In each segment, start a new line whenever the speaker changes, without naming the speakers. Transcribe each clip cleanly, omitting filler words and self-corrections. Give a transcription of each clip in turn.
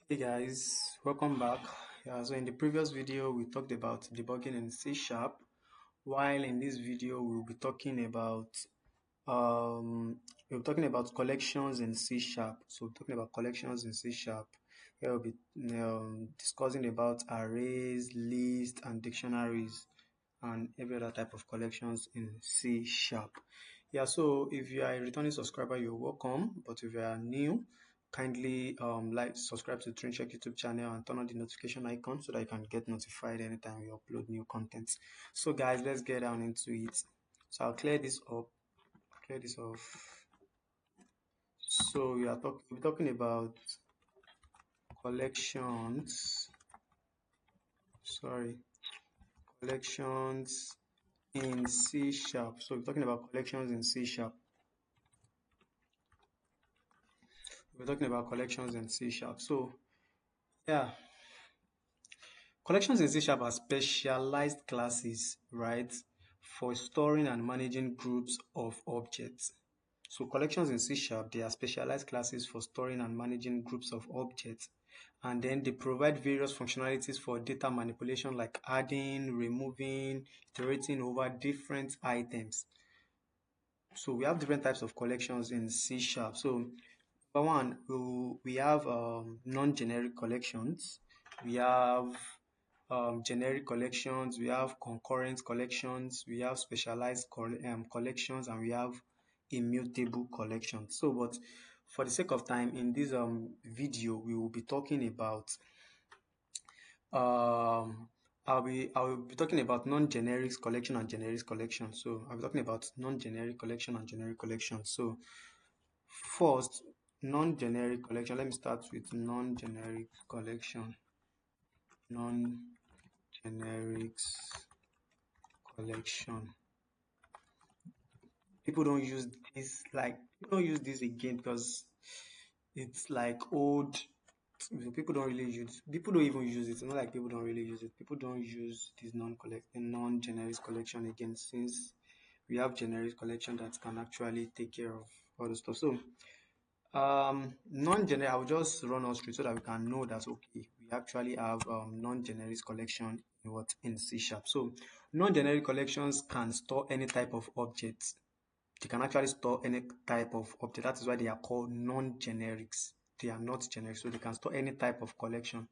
Hey guys, welcome back. So in the previous video, we talked about debugging in C Sharp, while in this video, we'll be talking about collections in C Sharp. So we're talking about collections in C Sharp. Here we'll be discussing about arrays, lists, and dictionaries, and every other type of collections in C Sharp. So if you are a returning subscriber, you're welcome. But if you are new, kindly subscribe to the Check YouTube channel and turn on the notification icon so that you can get notified anytime we upload new content. So guys, let's get down into it. So I'll clear this up. Clear this off. So we're talking about collections. Sorry, collections in C Sharp. So we're talking about collections in C Sharp. We're talking about collections in C Sharp. So yeah, collections in C Sharp are specialized classes, right, for storing and managing groups of objects. So collections in C Sharp, they are specialized classes for storing and managing groups of objects. And then they provide various functionalities for data manipulation like adding, removing, iterating over different items. So we have different types of collections in C Sharp. So for one, we have non-generic collections. We have generic collections. We have concurrent collections. We have specialized collections, and we have immutable collections. So, but for the sake of time, in this video, we will be talking about um, I will be talking about non-generic collection and generic collection. So I'll be talking about non-generic collection and generic collection. So first, non-generic collection. Let me start with non-generic collection. Non-generics collection. People don't use this people don't use this again because it's like old. People don't really use. People don't even use it. It's not like people don't really use it. People don't use this non-generic collection again since we have generic collection that can actually take care of all the stuff. So non-generic, I'll just run us through so that we can know that okay, we actually have non-generic collection in C Sharp. So non-generic collections can store any type of objects. They can actually store any type of object. That is why they are called non-generics. They are not generic, so they can store any type of collection.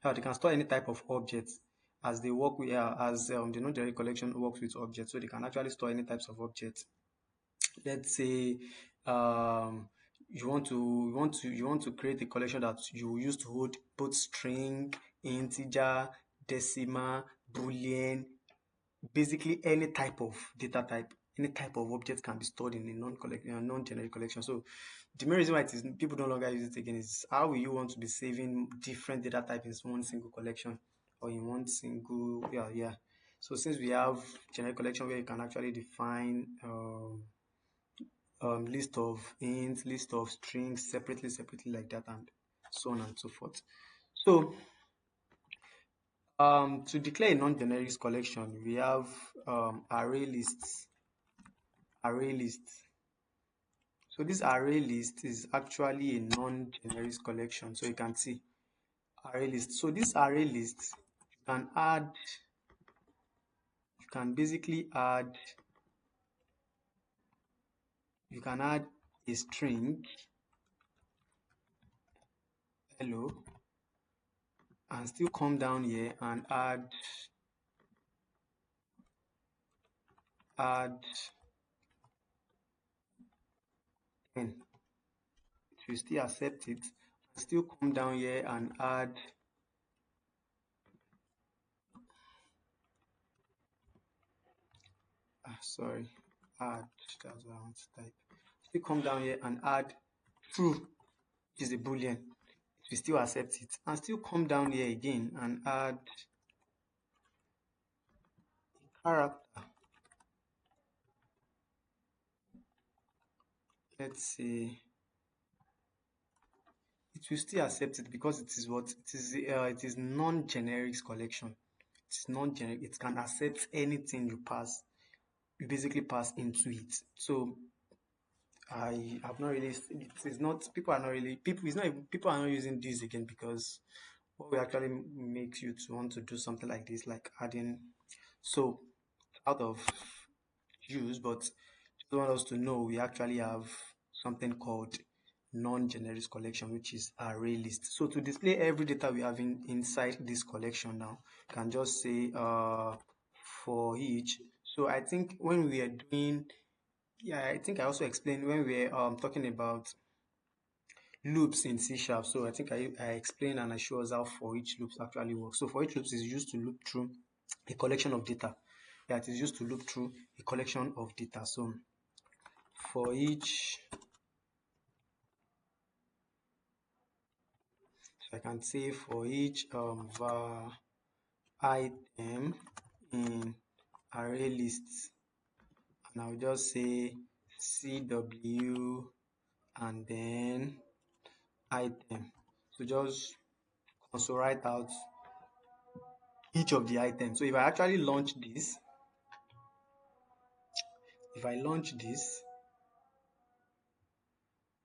They can store any type of objects as they work with the non-generic collection works with objects. So they can actually store any types of objects. Let's say um, you want to create a collection that you use to hold both string, integer, decimal, boolean, basically any type of data type, any type of object can be stored in a non-generic collection. So the main reason why people no longer use it again is how will you want to be saving different data types in one single collection or in one single So since we have generic collection where you can actually define list of ints, list of strings separately like that, and so on and so forth. So to declare a non-generic collection, we have array lists. Array list. So this array list is actually a non-generic collection. So you can see array list. So this array list, you can basically add, you can add a string, hello, and still come down here and add add 10. It will still accept it, and still come down here and add sorry, add, that's what I want to type. Still come down here and add true, which is a boolean. It will still accept it, and still come down here again and add character. Let's say it will still accept it because it is what it is non-generic collection. It's non-generic. It can accept anything you basically pass into it. So I have not really. It's not people are not really people. It's not even, people are not using this again because what will actually makes you to want to do something like this, like adding so out of use, but just want us to know we actually have something called non-generis collection, which is array list. So to display every data we have inside this collection now, can just say for each. So I think when we are doing, yeah, I think I also explained when we were talking about loops in C sharp. So I think I explained and I show us how for each loops actually works. So for each loops is used to loop through a collection of data. Yeah, it is used to loop through a collection of data. So for each, so I can say for each var item in array lists, and I'll just say CW and then item. So just also write out each of the items. So if I actually launch this, if I launch this,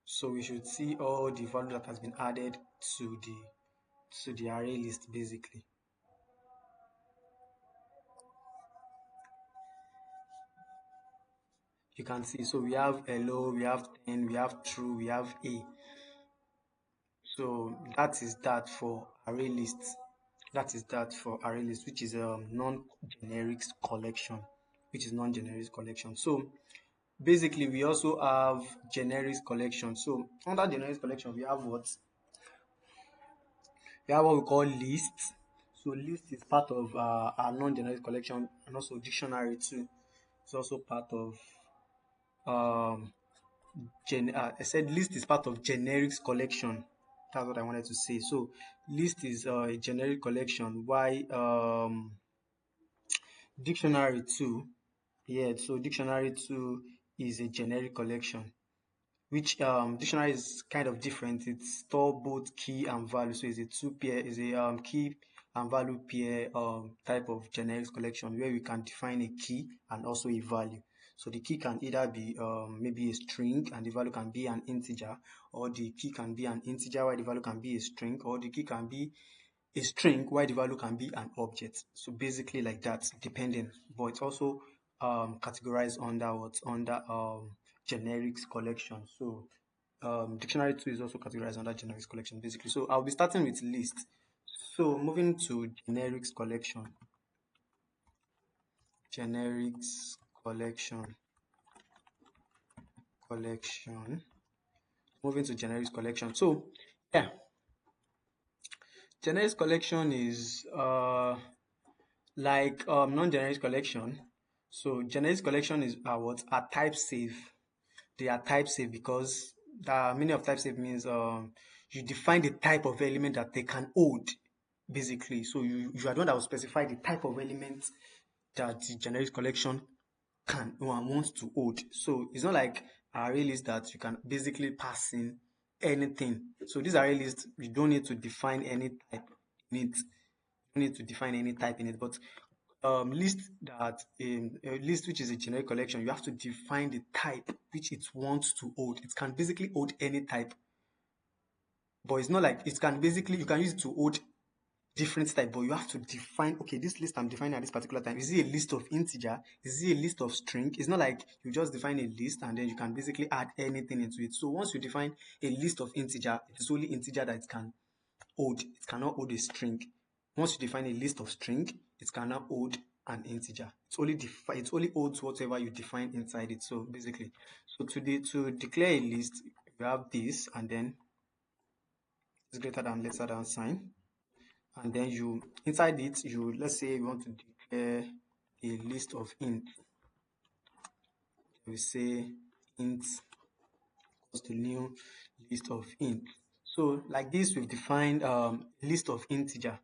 so we should see all the value that has been added to the array list basically. You can see, so we have hello, we have 10, we have true, we have a. So that is that for array lists. That is that for array list, which is a non-generic collection, which is non-generic collection. So basically, we also have generic collection. So under generic collection, we have what? We have what we call lists. So list is part of our non-generic collection, and also dictionary too. It's also part of um I said list is part of generics collection. That's what I wanted to say. So list is a generic collection. Why dictionary too? Yeah, so dictionary too is a generic collection. Which dictionary is kind of different. It store both key and value. So it's a two pair, is a key and value pair type of generics collection where we can define a key and also a value. So the key can either be maybe a string and the value can be an integer, or the key can be an integer while the value can be a string, or the key can be a string while the value can be an object. So basically like that, depending. But it's also categorized under what? Under generics collection. So dictionary 2 is also categorized under generics collection basically. So I'll be starting with list. So moving to generics collection. Generics collection. Moving to generics collection. So yeah, generics collection is like non-generic collection. So generic collection is what are type safe. They are type safe because the meaning of type safe means you define the type of element that they can hold basically. So you are the one that will specify the type of element that the generic collection can or wants to hold. So it's not like array list that you can basically pass in anything. So this array list, you don't need to define any type in it. You don't need to define any type in it. But list that a list which is a generic collection, you have to define the type which it wants to hold. It can basically hold any type, but it's not like it can basically you can use it to hold different type, but you have to define, okay, this list I'm defining at this particular time, is it a list of integer, is it a list of string? It's not like you just define a list and then you can basically add anything into it. So once you define a list of integer, it is only integer that it can hold. It cannot hold a string. Once you define a list of string, it cannot hold an integer. It only holds whatever you define inside it. So basically, so to declare a list, you have this, and then it's greater than lesser than sign, and then you inside it, you let's say you want to declare a list of int. We say int equals to new list of int. So like this, we've defined list of integer.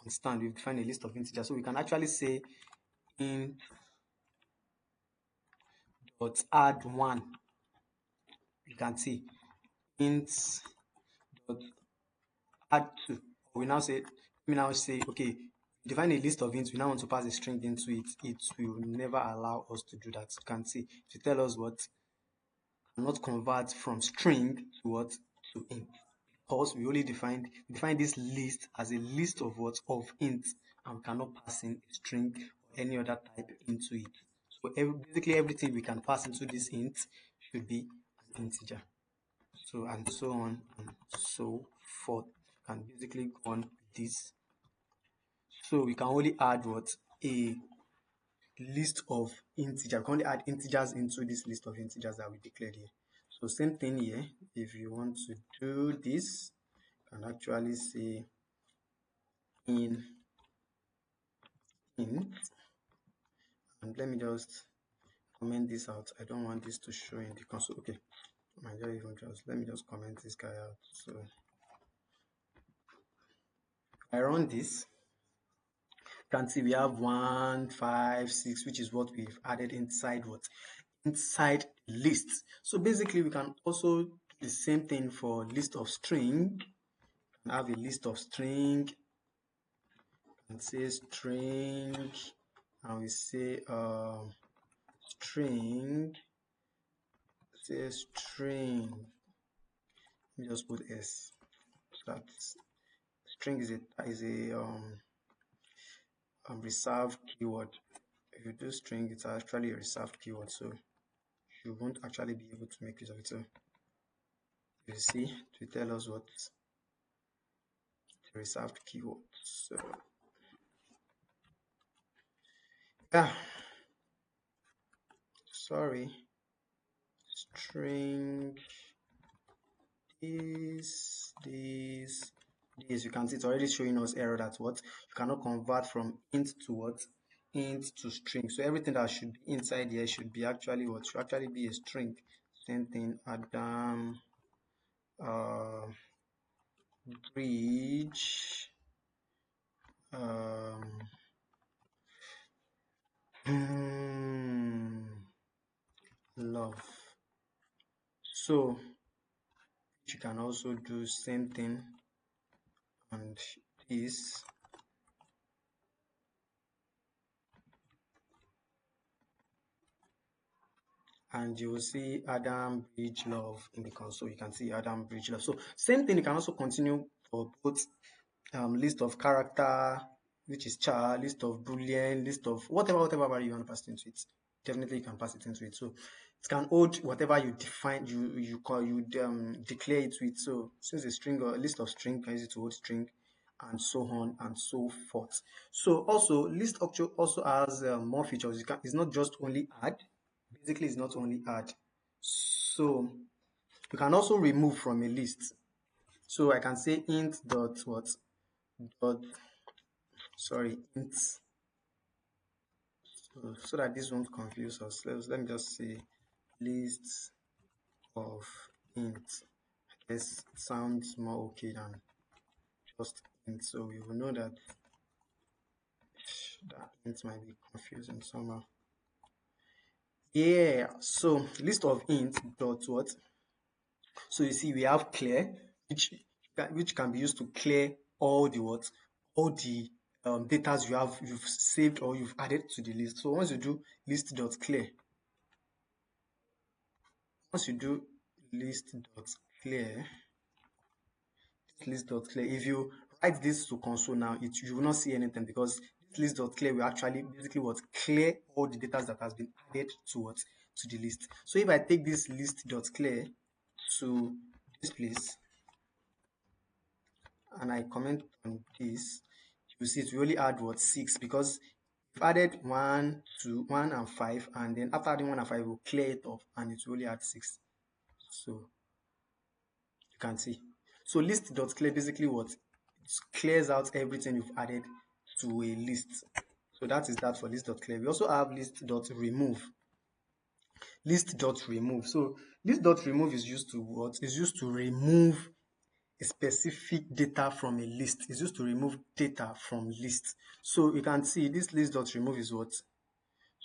Understand? We've defined a list of integer. So we can actually say int dot add one. You can see int dot add two. We now say, okay, define a list of ints. We now want to pass a string into it. It will never allow us to do that. You can see if you tell us what cannot convert from string to what? To int. Because we only define this list as a list of what? Of int, and we cannot pass in a string or any other type into it. So basically everything we can pass into this int should be an integer. So and so on and so forth. You can basically go on with this. So we can only add what? A list of integers. We can only add integers into this list of integers that we declared here. So same thing here. If you want to do this, you can actually say in int, and let me just comment this out. I don't want this to show in the console. Okay, let me just comment this guy out. So I run this. You can see we have 1, 5, 6, which is what we've added inside what? Inside lists. So basically we can also do the same thing for list of string. We can have a list of string and say string, and we say string, say string. Let me just put s. That string is a reserved keyword. If you do string, it's actually a reserved keyword, so you won't actually be able to make use of it. So you see, to tell us what the reserved keyword. So yeah, sorry, string is this. You can see it's already showing us error that what you cannot convert from int to what? Int to string. So everything that should be inside here should be actually what? Should actually be a string. Same thing, Adam bridge love. So you can also do same thing and this. And you will see Adam Bridge Love in the console. You can see Adam Bridge Love. So same thing, you can also continue for both list of character, which is char, list of boolean, list of whatever value you want to pass into it. Definitely you can pass it into it. So it can hold whatever you define, you declare it with. So since a string or a list of string, you can use it to hold string, and so on and so forth. So also list also has more features. It's not just only add. Basically, it's not only add. So you can also remove from a list. So I can say int dot what? Dot int. So that this won't confuse us. Let me just say list of int. This sounds more okay than just int. So we will know that int might be confusing somehow. Yeah, so list of int dot what? So you see we have clear, which can be used to clear all the what? All the data you've saved or you've added to the list. So once you do list dot clear, list dot clear, if you write this to console now, you will not see anything, because this list dot clear will actually basically what? Clear all the data that has been added to what? To the list. So if I take this list dot clear to this place and I comment on this, you see it will only add what? 6, because we've added 1, 2, 1 and 5, and then after adding 1 and 5 we'll clear it off and it will only add 6. So you can see. So list dot clear basically what? It clears out everything you've added to a list. So that is that for list dot clear. We also have list dot remove. List dot remove. So list dot remove is used to what? Is used to remove a specific data from a list. Is used to remove data from list. So you can see this list dot remove is what?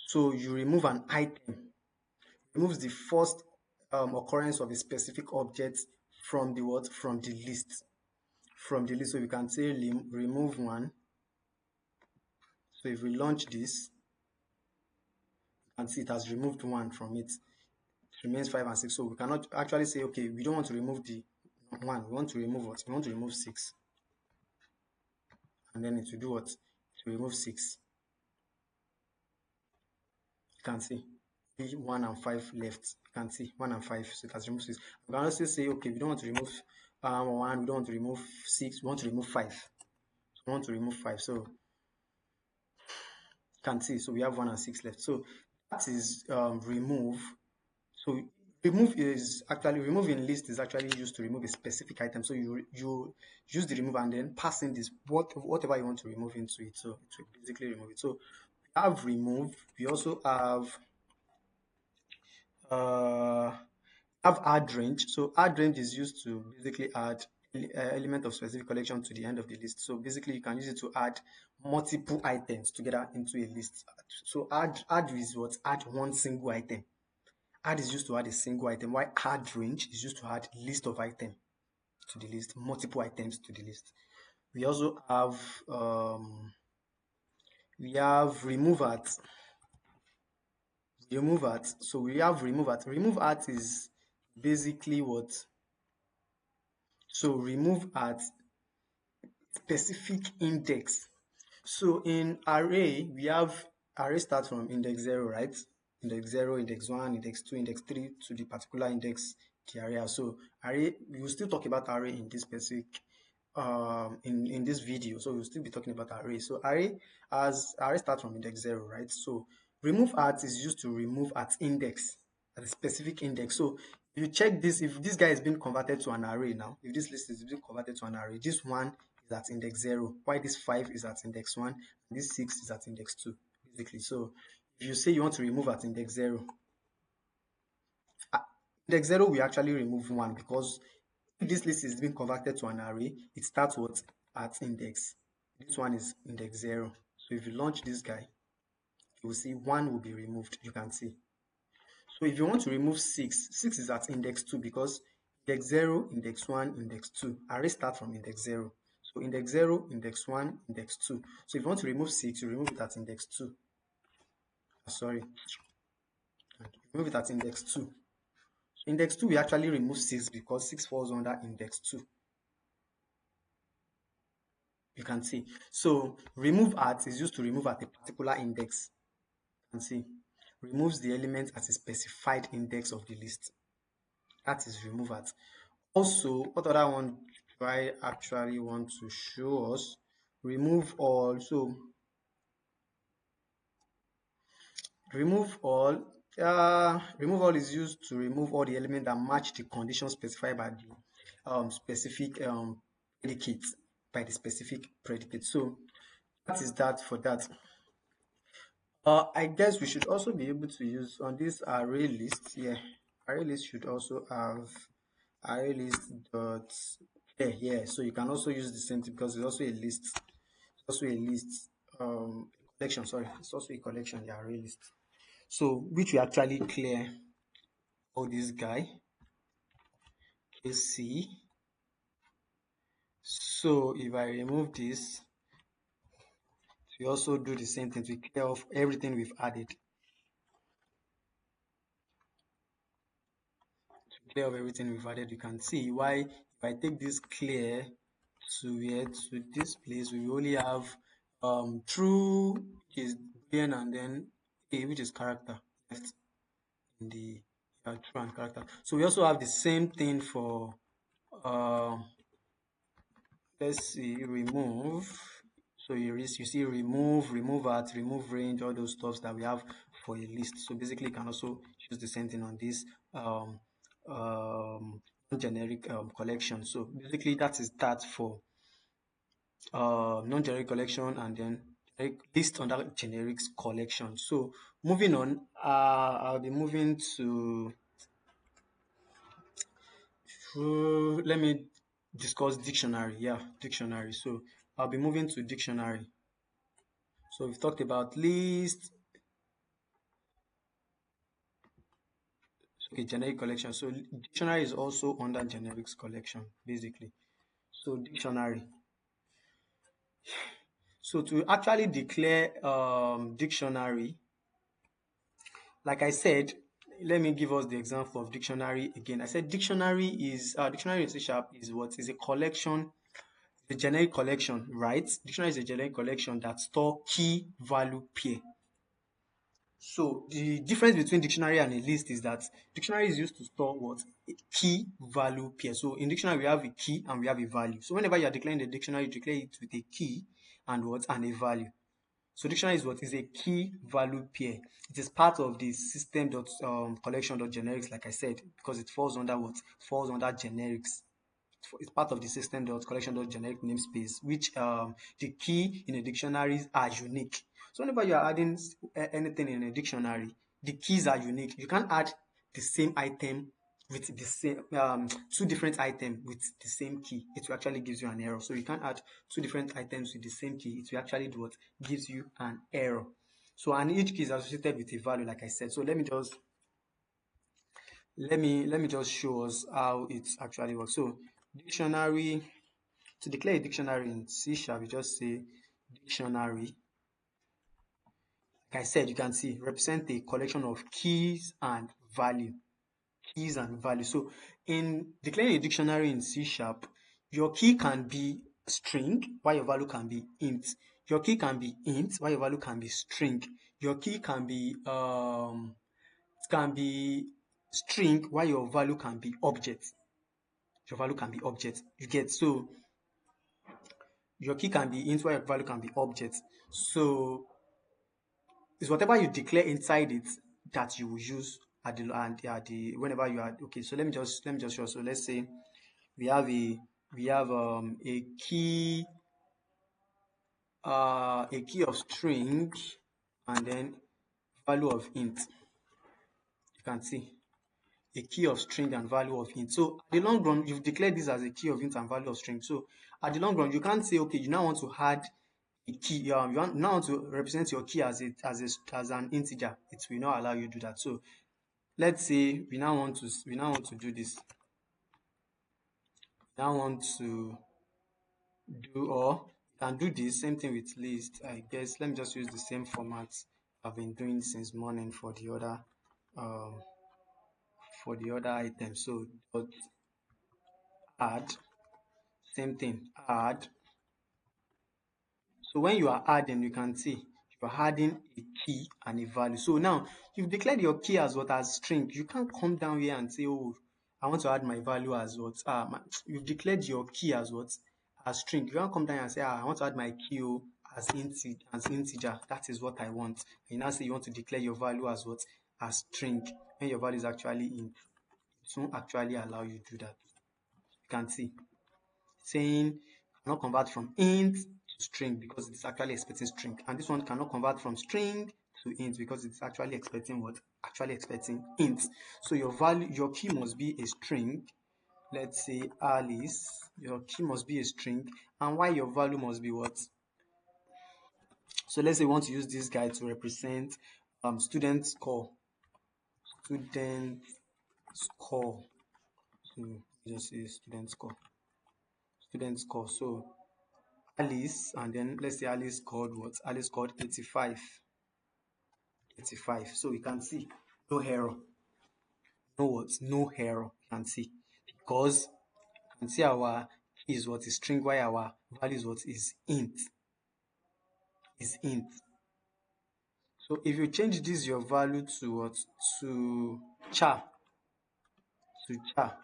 So you remove an item, removes the first occurrence of a specific object from the what? From the list. From the list. So you can say remove 1. So if we launch this, you can see it has removed 1 from it. It remains 5 and 6. So we cannot actually say, okay, we don't want to remove the 1. We want to remove what? We want to remove 6. And then it will do what? It will remove 6. You can see 1 and 5 left. You can see 1 and 5. So it has removed 6. We can also say, okay, we don't want to remove 1. We don't want to remove 6. We want to remove 5. So we want to remove 5. So you can see. So we have 1 and 6 left. So that is remove. So remove in list is actually used to remove a specific item. So you use the remove and then pass in this whatever you want to remove into it. So it will basically remove it. So we have remove. We also have add range. So add range is used to basically add element of specific collection to the end of the list. So basically you can use it to add multiple items together into a list. So add is what? Add one single item. Add is used to add a single item, while add range is used to add list of items to the list, multiple items to the list. We also have remove at. Remove at. So we have remove at. Remove at is basically what? So remove at specific index. So in array, we have array starts from index 0, right? Index 0, index 1, index 2, index 3 to the particular index the array has. So array, we will still talk about array in this specific in this video. So we'll still be talking about array. So array starts from index 0, right? So remove at is used to remove at index, at a specific index. So if you check this, if this guy is being converted to an array now, if this list is being converted to an array, this one is at index 0, while this 5 is at index 1, and this 6 is at index 2, basically. So if you say you want to remove at index 0, index 0 we actually remove 1, because if this list is being converted to an array, it starts what? At index. This one is index 0. So if you launch this guy, you will see 1 will be removed. You can see. So if you want to remove 6, 6 is at index 2, because index 0, index 1, index 2. Array start from index 0. So index 0, index 1, index 2. So if you want to remove 6, you remove it at index 2. Sorry. Remove it at index 2. Index 2, we actually remove 6 because 6 falls under index 2. You can see. So remove at is used to remove at a particular index. You can see. Removes the element at a specified index of the list. That is remove at. Also, what other one do I actually want to show us? Remove all. So remove all. Remove all is used to remove all the elements that match the condition specified by the specific predicate, by the specific predicate. So that is that for that. I guess we should also be able to use on this array list. Yeah, array list should also have array list dot yeah. So you can also use the same thing because it's also a list. It's also a list collection. Sorry, it's also a collection. The array list. So which we actually clear all this guy. AC. So if I remove this, we also do the same thing to clear off everything we've added. Clear of everything we've added, you can see why if I take this clear to here to this place, we only have true, which is boolean, and then a, which is character, left in the true and character. So we also have the same thing for let's see, remove. So you see remove at, remove range, all those stuffs that we have for a list. So basically you can also use the same thing on this generic collection. So basically that is that for non-generic collection, and then list under generics collection. So moving on, I'll be moving to let me discuss dictionary. Yeah, dictionary. So I'll be moving to dictionary. So we've talked about list, okay, generic collection. So dictionary is also under generics collection, basically. So dictionary. So to actually declare dictionary, like I said, let me give us the example of dictionary again. I said dictionary in C sharp is what is a collection, a generic collection, right? Dictionary is a generic collection that store key value pair. So the difference between dictionary and a list is that dictionary is used to store what? A key value pair. So in dictionary we have a key and we have a value. So whenever you are declaring the dictionary, you declare it with a key and what? And a value. So dictionary is what? Is a key value pair. It is part of the system dot collection dot generics, like I said, because it falls under what? Falls under generics. It's part of the system dot collection dot generic namespace, which the key in a dictionary are unique. So whenever you are adding anything in a dictionary, the keys are unique. You can't add the same item with the same two different items with the same key. It will actually gives you an error. So you can't add two different items with the same key. It will actually do what? Gives you an error. So and each key is associated with a value, like I said. So let me just show us how it actually works. So dictionary, to declare a dictionary in C sharp, you just say dictionary. Like I said, you can see represent a collection of keys and value. Keys and value. So in declaring a dictionary in C sharp, your key can be string while your value can be int. Your key can be int while your value can be string. Your key can be string while your value can be object. Your value can be object. You get? So your key can be int while your value can be object. So it's whatever you declare inside it that you will use at the whenever you are okay. So let me just show. So let's say we have a key of string and then value of int. You can see a key of string and value of int. So at the long run, you've declared this as a key of int and value of string. So at the long run, you can't say, okay, you now want to add a key. Now want to represent your key as an integer. It will not allow you to do that. So let's say we now want to do this. We now want to do, or you can do this same thing with list. I guess let me just use the same format I've been doing since morning um for the other items. So dot add, same thing, add. So when you are adding, you can see you are adding a key and a value. So now you've declared your key as what? As string. You can't come down here and say, oh, I want to add my value as what? You've declared your key as what? As string. You can't come down and say, I want to add my key as integer. That is what I want. And you now say you want to declare your value as what? As string. When your value is actually int. It won't actually allow you to do that. You can see saying cannot convert from int to string because it's actually expecting string, and this one cannot convert from string to int because it's actually expecting what? Actually expecting int. So your key must be a string. Let's say Alice. Your key must be a string, and why your value must be what? So let's say we want to use this guy to represent student score. Student score. So just say student score. Student score. So Alice, and then let's say Alice scored what? Alice scored 85. 85. So you can see no error. No what? No error. You can see because you can see our key is what is string, while our value is what is int. Is int. So if you change this your value to what? To char. To char.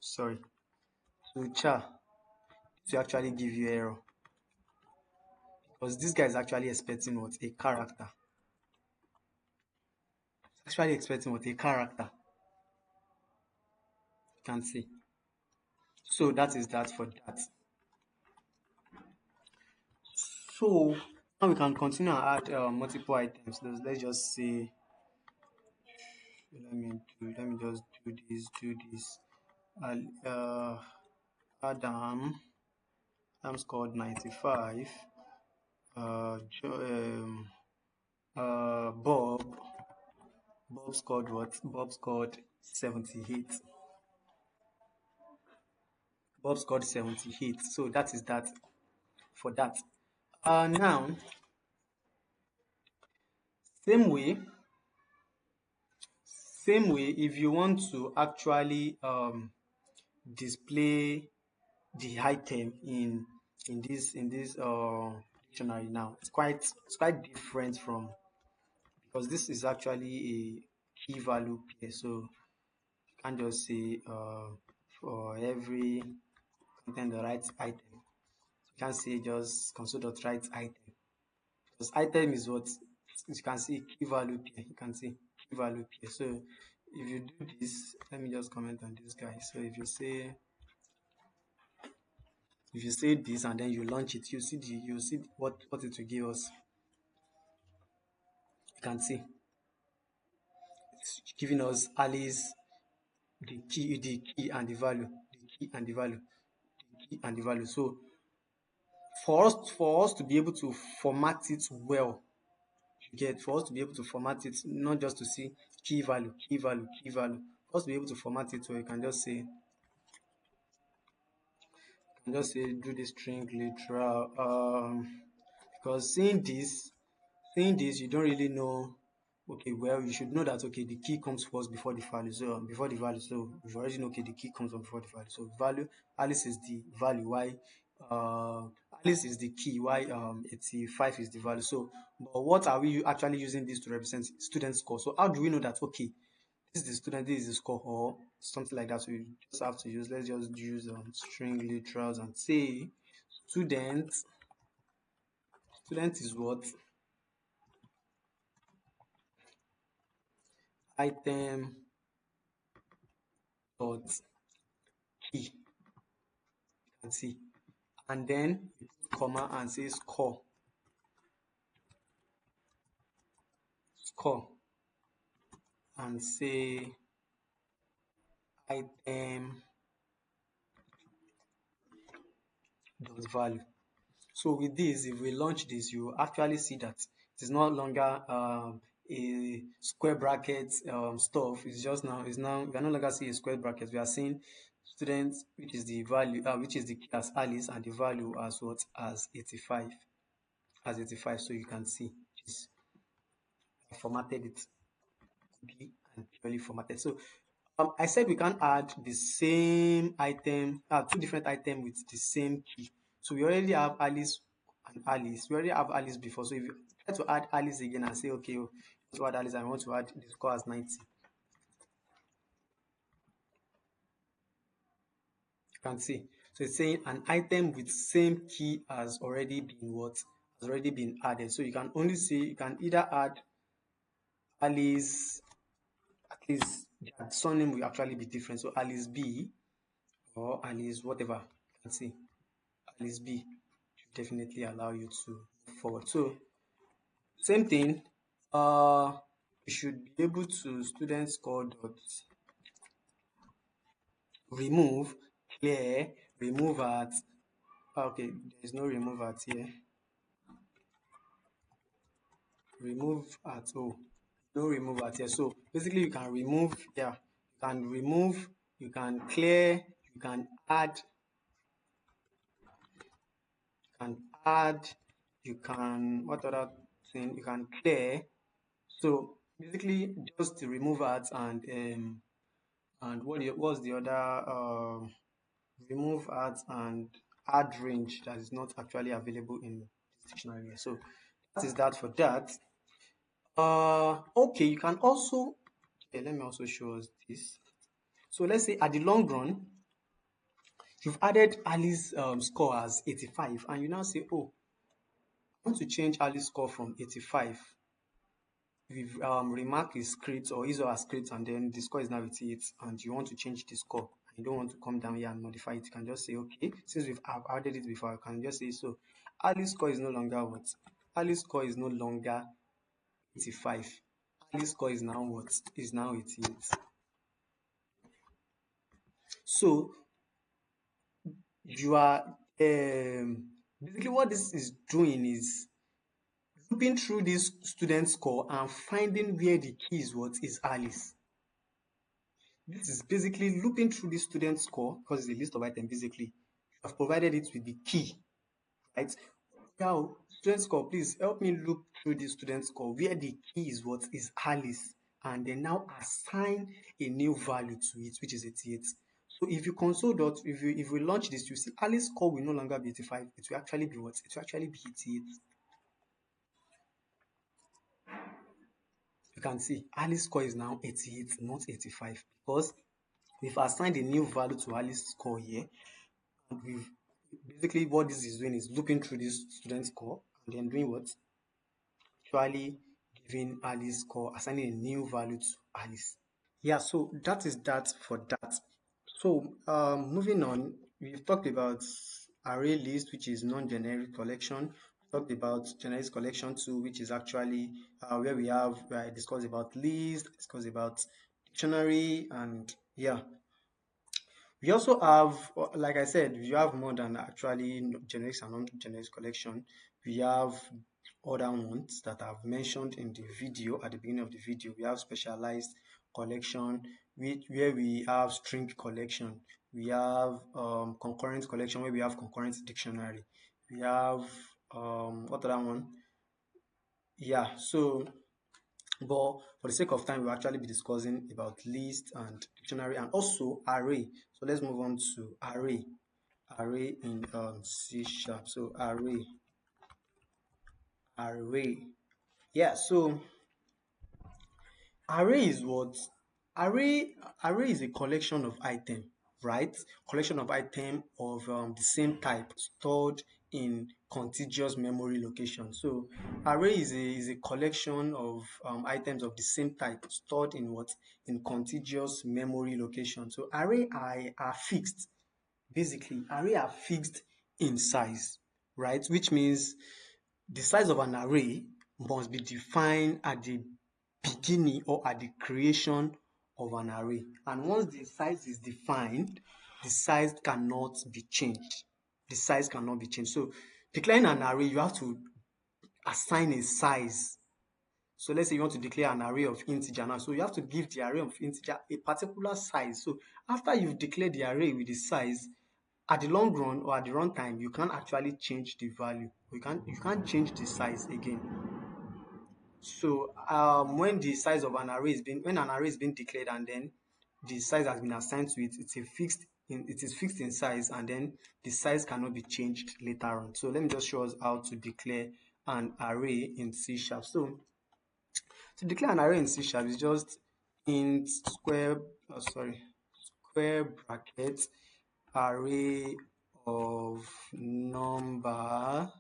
Sorry. To char. To actually give you error. Because this guy is actually expecting what? A character. Actually expecting what? A character. You can see. So that is that for that. So now we can continue and add multiple items. Let's just say, let me just do this. Adam scored 95. Bob scored what? Bob scored 78. Bob scored 78. So that is that for that. Now, same way, Same way, if you want to actually display the item in this dictionary now, it's quite different from, because this is actually a key value pair. So you can't just say for every content the right item. You can't say just console.write item, because item is what you can see key value pair. You can see key value pair. So if you do this, let me just comment on this guy. So if you say this and then you launch it, you see what it will give us. You can see it's giving us Alice, the key and the value, the key and the value, the key and the value. So for us to be able to format it well, for us to be able to format it, not just to see key value, key value, key value, for us to be able to format it well, you can just say, do the string literal, because seeing this, you don't really know. Okay, well, you should know that, okay, the key comes first before the value. So before the value, so you already know, okay, the key comes on before the value. So value, Alice is the value. Why? Uh, Alice is the key. Why? 85 is the value. So, but what are we actually using this to represent? Student score. So how do we know that? Okay, this is the student, this is the score, or something like that. So you just have to use. Let's just use string literals and say student. Student is what? Item dot key. You can see, and then you put comma and say score, and say item dot value. So with this, if we launch this, you actually see that it is no longer a square bracket stuff. It's just now, we are no longer seeing a square bracket. We are seeing students, which is the value, which is the key as Alice, and the value as what? As 85. As 85. So you can see it's formatted it be and purely formatted. So I said we can add the same item, two different items with the same key. So we already have Alice and Alice. We already have Alice before. So if you try to add Alice again and say, okay, to add Alice, I want to add the score as 90. You can see. So it's saying an item with same key has already been what? Has already been added. So you can only say, you can either add Alice, at least their surname will actually be different. So Alice B or Alice whatever. You can see Alice B should definitely allow you to move forward. So same thing, you should be able to student score dot remove clear remove at, okay, there is no remove at here, remove at, oh, no remove at here. So basically you can remove, yeah, you can remove, you can clear, you can add, you can what other thing, you can clear. So basically just remove ads and what's the other, remove ads and add range that is not actually available in this dictionary. So that is that for that. Okay, you can also, okay, let me also show us this. So let's say at the long run, you've added Ali's score as 85, and you now say, oh, I want to change Ali's score from 85. We've remarked his script or his or her script, and then the score is now 88, and you want to change the score, and you don't want to come down here and modify it. You can just say, okay, since I've added it before, I can just say, so Ali's score is no longer what? Ali's score is no longer 85. Ali's score is now what? Is now 88. So you are basically what this is doing is looping through this student score and finding where the key is what is Alice. This is basically looping through the student score, because it's a list of items. Basically, you have provided it with the key, right? Now, student score, please help me loop through the student score where the key is what is Alice, and then now assign a new value to it, which is 88. So if you console dot, if we launch this, you see Alice's score will no longer be 85. It will actually be what? It will actually be 88. You can see Alice's score is now 88, not 85, because we've assigned a new value to Alice's score here, and we've basically what this is doing is looping through this student score and then doing what? Actually giving Alice's score, assigning a new value to Alice. Yeah, so that is that for that. So moving on, we've talked about array list, which is non-generic collection. We talked about generic collection too, which is actually where we have where I discussed about list, discussed about dictionary, and yeah. We also have, like I said, we have more than actually generics and non-generic collection. We have other ones that I've mentioned in the video at the beginning of the video. We have specialized collection, where we have string collection. We have concurrent collection, where we have concurrent dictionary. We have what other one? Yeah, so but for the sake of time, we'll actually be discussing about list and dictionary and also array. So let's move on to array. Array in C sharp. So array. Yeah, so array is what? Array array is a collection of item, right? Collection of item of the same type stored in contiguous memory location. So array is a collection of items of the same type stored in what? In contiguous memory location. So array are fixed. Basically, array are fixed in size, right? Which means the size of an array must be defined at the beginning or at the creation of an array. And once the size is defined, the size cannot be changed. The size cannot be changed. So declaring an array, you have to assign a size. So let's say you want to declare an array of integer now. So you have to give the array of integer a particular size. So after you've declared the array with the size, at the long run or at the runtime, you can't actually change the value. You can't change the size again. So when the size of an array is being when an array is being declared and then the size has been assigned to it, it is fixed in size, and then the size cannot be changed later on. So let me just show us how to declare an array in C sharp. So to declare an array in C sharp is just int square bracket array of number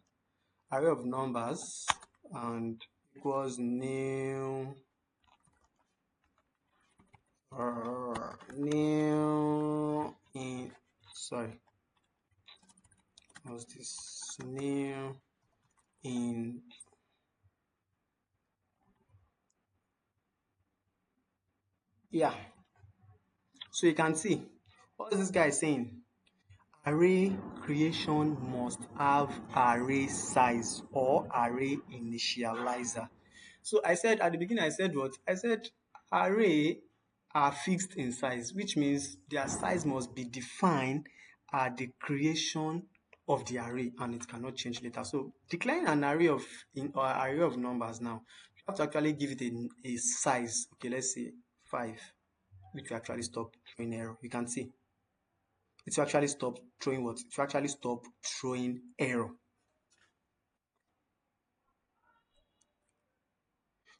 array of numbers and equals new new in sorry what's this new in yeah. So you can see what is this guy saying? Array creation must have array size or array initializer. So I said at the beginning, I said what? I said array are fixed in size, which means their size must be defined at the creation of the array and it cannot change later. So declaring an array of array of numbers now, you have to actually give it a size. Okay, let's say 5, which will actually stop throwing error. You can see it will actually stop throwing what? It will actually stop throwing error.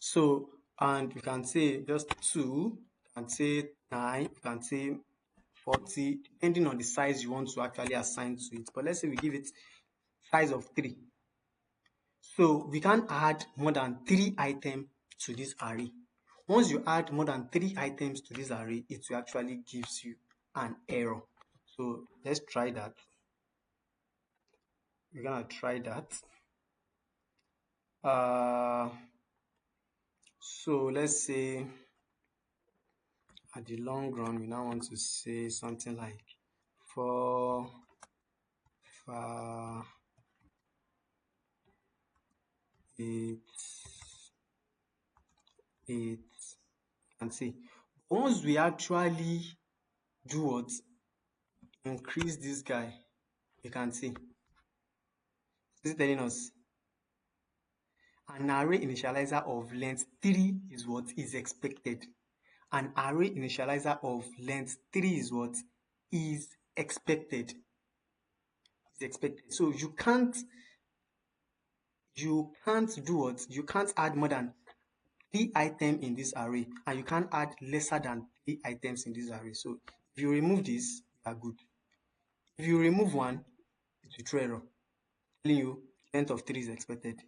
So, and you can say just 2, you can say 9, you can say 40, depending on the size you want to actually assign to it. But let's say we give it size of 3. So we can add more than 3 items to this array. Once you add more than 3 items to this array, it will actually gives you an error. So let's try that. We're gonna try that. So let's say at the long run, we now want to say something like 4, 5, 8, 8, and see. Once we actually do what? Increase this guy, you can see. This is telling us An array initializer of length 3 is what is expected. An array initializer of length 3 is what is expected. Is expected. So you can't do what? You can't add more than 3 items in this array, and you can't add lesser than 3 items in this array. So if you remove this, you are good. If you remove one, it will throw error telling you length of 3 is expected.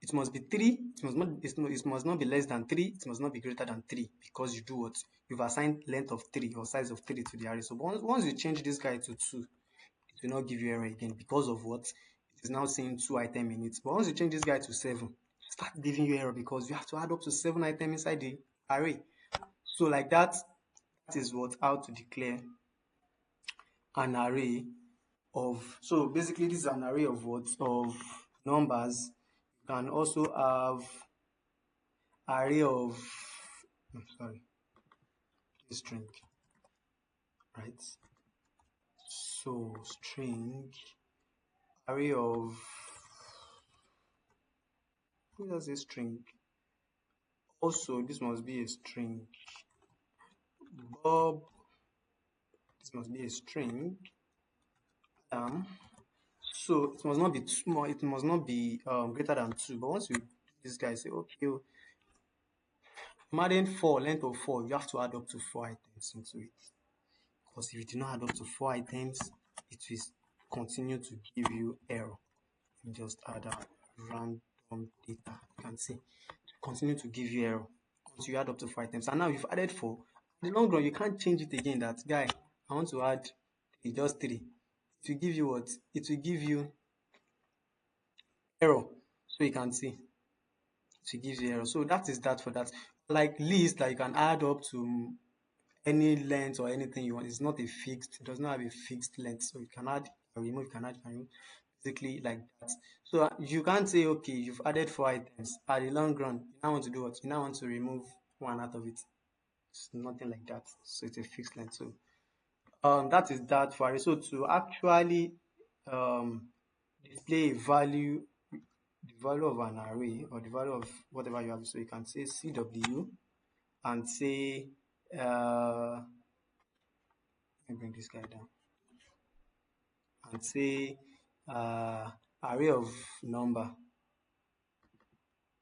It must be 3, it must not be less than 3, it must not be greater than 3, because you do what? You've assigned length of 3 or size of 3 to the array. So once you change this guy to 2, it will not give you error again because of what? It is now saying 2 items in it. But once you change this guy to 7, start giving you error because you have to add up to 7 items inside the array. So like that is what how to declare an array of, so basically this is an array of what? Of numbers. You can also have array of, sorry, string, right? So string, array of, who does a string? Also, this must be a string. Bob, this must be a string. So it must not be small, it must not be greater than 2. But once you this guy say, okay, I'm adding 4, length of 4, you have to add up to 4 items into it. Because if you do not add up to 4 items, it will continue to give you error. You just add a random data. You can see continue to give you error until you add up to 4 items. And now you've added 4. In the long run, you can't change it again. That guy, I want to add just 3. It will give you what? It will give you error. So you can see it will give you error. So that is that for that. Like list that you can add up to any length or anything you want. It's not a fixed, it does not have a fixed length. So you can add, you remove, you can add, you can remove, basically like that. So you can't say, okay, you've added 4 items. At the long run, you now want to do what? You now want to remove one out of it. It's nothing like that. So it's a fixed length. So that is that for array. So to actually display a value, the value of an array or the value of whatever you have, so you can say CW and say let me bring this guy down and say array of number.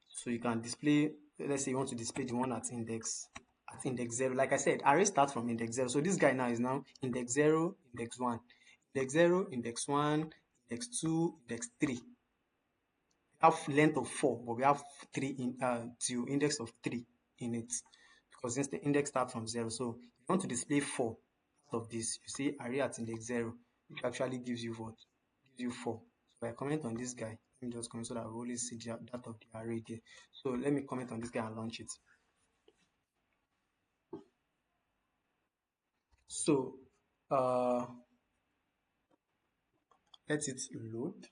So you can display, let's say you want to display the one at index 0. Like I said, array starts from index 0. So this guy now is now index 0, index 1, index 0, index 1, index 2, index 3. We have length of 4, but we have 3 in to index of 3 in it, because since the index starts from 0. So if you want to display 4 out of this, you see array at index 0, which actually gives you what? Gives you 4. So I comment on this guy. Let me just comment so that I will always see that of the array there. So let me comment on this guy and launch it. So let it load.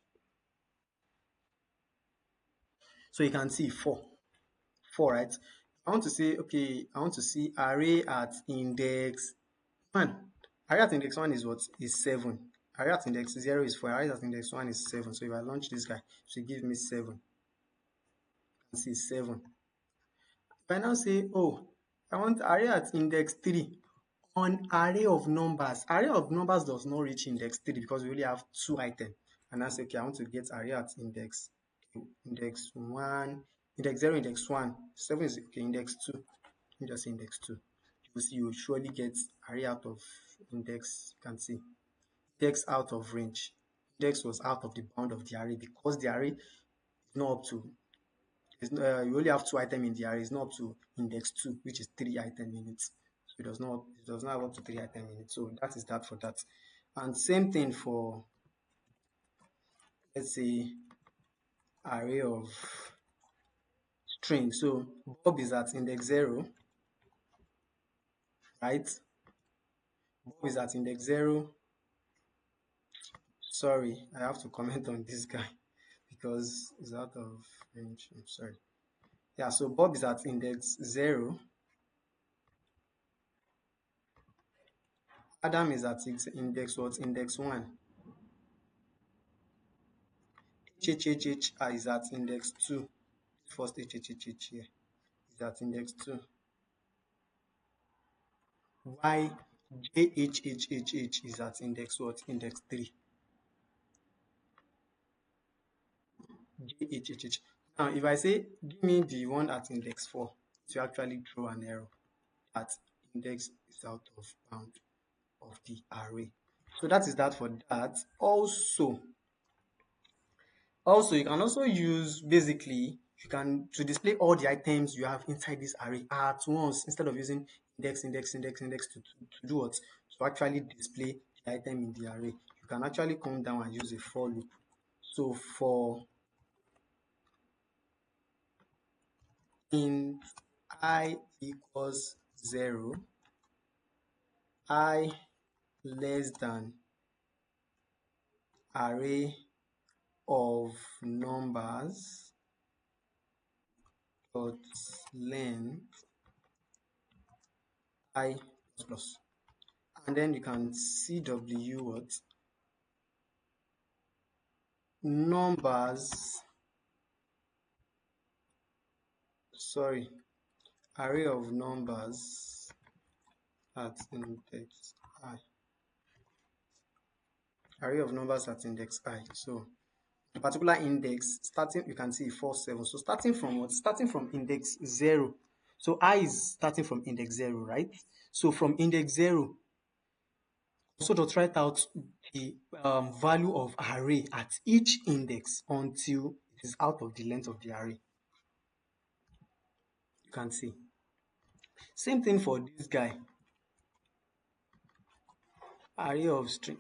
So you can see 4, right? I want to say, okay, I want to see array at index 1. Array at index 1 is what? Is 7. Array at index 0 is 4. Array at index 1 is 7. So if I launch this guy, it should give me 7. You can see 7. If I now say, oh, I want array at index 3 on array of numbers. Array of numbers does not reach index 3 because we only have 2 items. And I say, okay, I want to get array at index 1, index 0, index 1. 7 is okay, index 2. Let me just say index 2. You see, you will surely get array out of index. You can see index out of range. Index was out of the bound of the array because the array is not up to, you only have 2 items in the array. It's not up to index 2, which is 3 items in it. So it does not have up to 3 items in it. So that is that for that. And same thing for, let's say, array of string. So Bob is at index 0, right? Bob is at index 0. Sorry, I have to comment on this guy because it's out of range. I'm sorry. Yeah, so Bob is at index 0. Adam is at index what? Index 1. HHHH is at index 2. First H here is at index 2. Why JHHHH is at index what? Index 3. JHHH. Now, if I say, give me the one at index 4, it will actually throw an error that index is out of bound of the array. So that is that for that. Also, you can also use, basically, you can, to display all the items you have inside this array at once, instead of using index to do what? To actually display the item in the array. You can actually come down and use a for loop. So for int I equals 0, I less than array of numbers dot length I plus, and then you can cw what? Numbers, sorry, array of numbers at index I. Array of numbers at index I. So a particular index starting, you can see 4, 7. So starting from what? Starting from index 0. So I is starting from index 0, right? So from index 0, also dot write out the value of array at each index until it is out of the length of the array. You can see. Same thing for this guy. Array of string.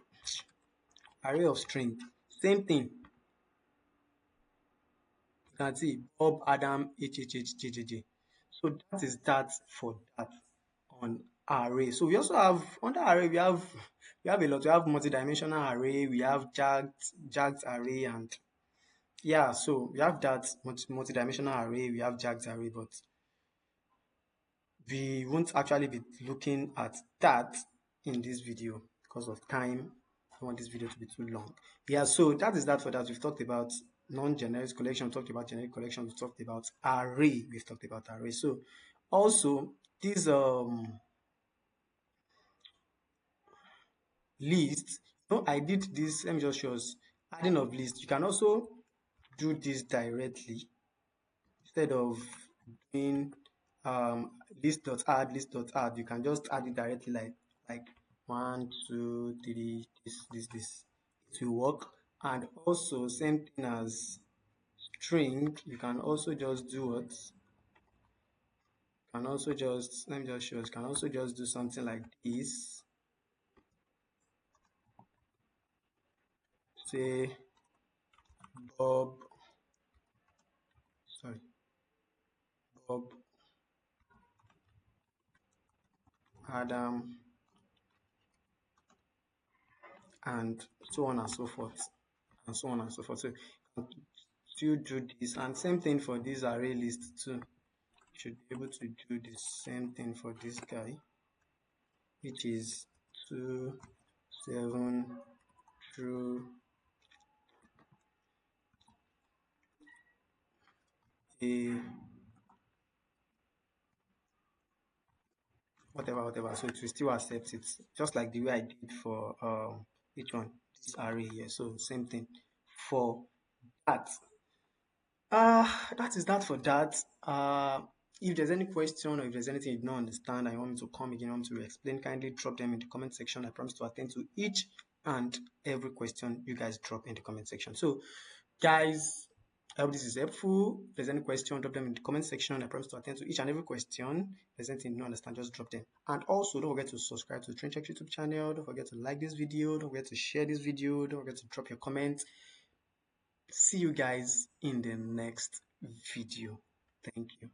Array of string. Same thing. You can see Bob, Adam, HHH, So that is that for that on array. So we also have, under array, we have a lot. We have multidimensional array, we have jagged array, and yeah, so we have that multidimensional array, we have jagged array, but we won't actually be looking at that in this video because of time. I don't want this video to be too long. Yeah, so that is that for that. We've talked about non-generic collection, we've talked about generic collection, we've talked about array, we've talked about array. So also this list, I did this, let me just show us adding of list. You can also do this directly instead of doing list.add. You can just add it directly, like 1, 2, 3, this. It will work. And also same thing as string, you can also just do what? Can also just, let me just show you, can also just do something like this. Say Bob, sorry, Bob, Adam, and so on and so forth, and so on and so forth. So you can still do this, and same thing for this array list too. You should be able to do the same thing for this guy, which is 2, 7 through a whatever. So it will still accept it, just like the way I did for which one? This array here. So same thing for that. That is that for that. If there's any question or if there's anything you don't understand and you want me to come again, want me to explain, kindly drop them in the comment section. I promise to attend to each and every question you guys drop in the comment section. So guys, I hope this is helpful. If there's any question, drop them in the comment section. I promise to attend to each and every question. If there's anything you don't understand, just drop them. And also, don't forget to subscribe to the Train Check YouTube channel. Don't forget to like this video. Don't forget to share this video. Don't forget to drop your comments. See you guys in the next video. Thank you.